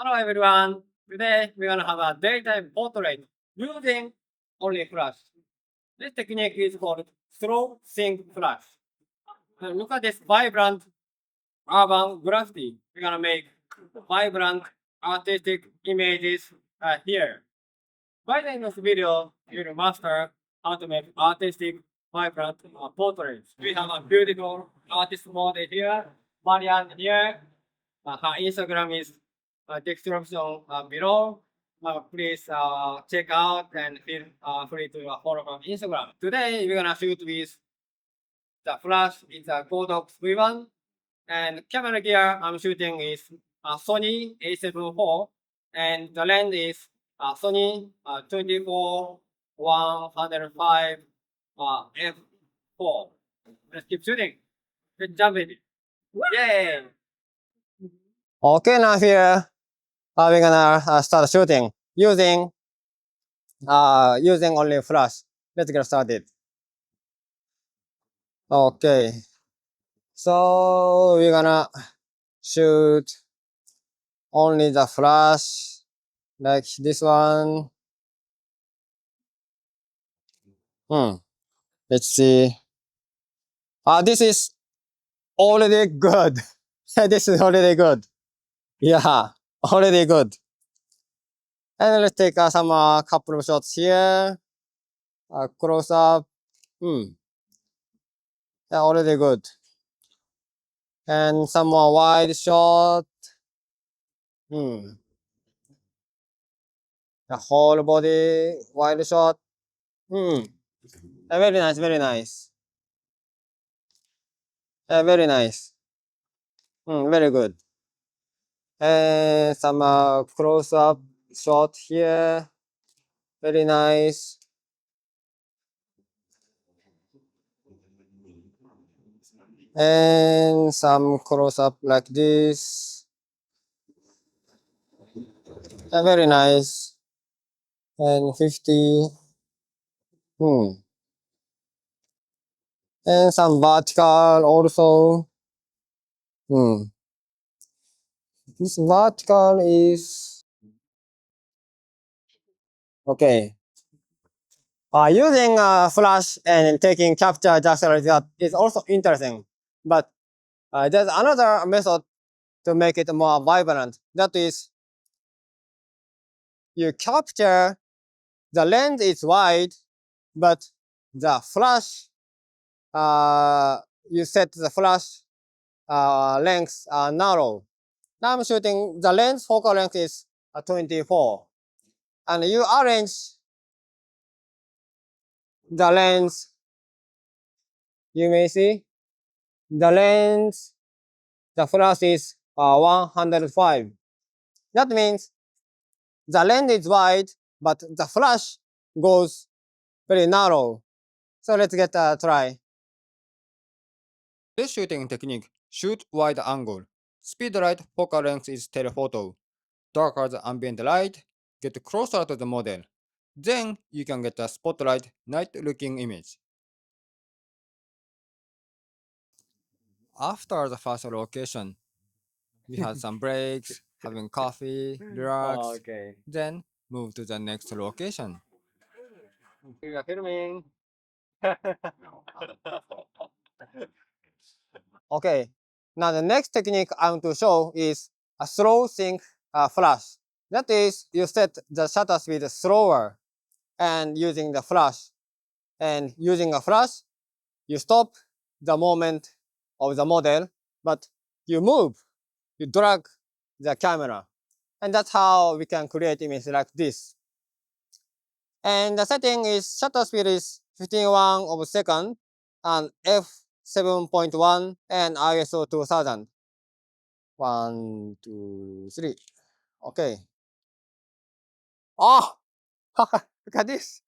Hello everyone. Today we're gonna have a daytime portrait using only flash. This technique is called slow sync flash. Look at this vibrant urban graffiti. We're gonna make vibrant artistic images here. By the end of the video, you'll master how to make artistic, vibrant portraits. We have a beautiful artist model here, Marianne here. Her Instagram is description below. Please check out and feel free to follow her Instagram. Today we're gonna shoot with the flash. It's a Godox V1 and camera gear I'm shooting is Sony A7 IV and the lens is Sony 24-105 f4. Let's keep shooting. Good job, baby. Yay! Okay, now here we're gonna start shooting using only flash. Let's get started. Okay, so we're gonna shoot only the flash like this one. Let's see. This is already good. This is already good. Yeah, already good. And let's take some couple of shots here. Close up. Yeah, already good. And some more wide shot. The whole body wide shot. Very nice, very nice. Very nice. Very good. And some close up shot here. Very nice. And some close up like this. Very nice. And 50. And some vertical also. This vertical is okay. Using flash and taking capture just like that is also interesting. But there's another method to make it more vibrant. That is, you capture the lens is wide, but the flash you set the flash length narrow. Now I'm shooting the lens focal length is 24, and you arrange the lens. You may see the lens. The flash is 105. That means the lens is wide, but the flash goes very narrow. So let's get a try. This shooting technique, shoot wide angle. Speed light focal length is telephoto. Darker the ambient light, get closer to the model. Then you can get a spotlight night looking image. After the first location, we had some breaks, having coffee, relax, okay. Then move to the next location. We are filming. Okay, now the next technique I want to show is a slow sync flash. That is, you set the shutter speed slower and using the flash. And using a flash, you stop the moment of the model, but you move, you drag the camera. And that's how we can create images like this. And the setting is shutter speed is 15 of a second and f7.1 and ISO 2000. 1, 2, 3. Okay. Oh, look at this.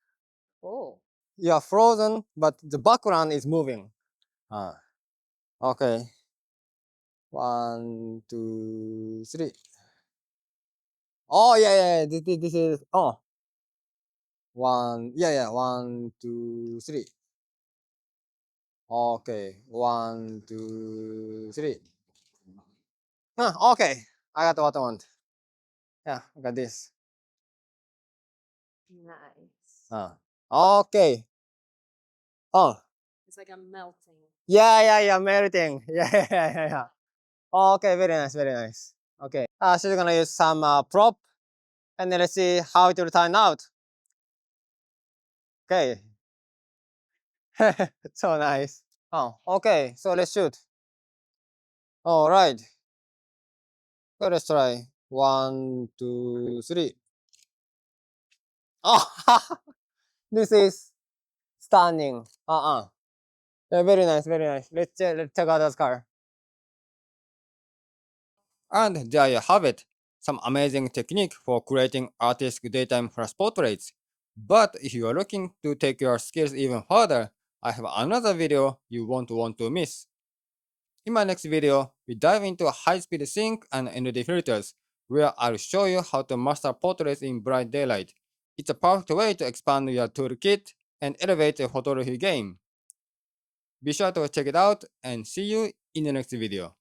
Oh, you are frozen, but the background is moving. Okay. 1, 2, 3. Oh yeah. This is one. Yeah. 1, 2, 3. Okay. 1, 2, 3. Okay. I got what I want. Yeah, look at this. Nice. Okay. Oh, It's like a melting. yeah, melting. Yeah. Okay, very nice, very nice. Okay. So we're gonna use some prop, and then let's see how it will turn out. Okay. So nice. Oh, okay. So let's shoot. All right. So let's try. 1, 2, 3. Oh, this is stunning. Yeah, very nice, very nice. Let's check out this car. And there you have it. Some amazing technique for creating artistic daytime flash portraits. But if you are looking to take your skills even further, I have another video you won't want to miss. In my next video, we dive into high-speed sync and ND filters, where I'll show you how to master portraits in bright daylight. It's a perfect way to expand your toolkit and elevate your photography game. Be sure to check it out and see you in the next video.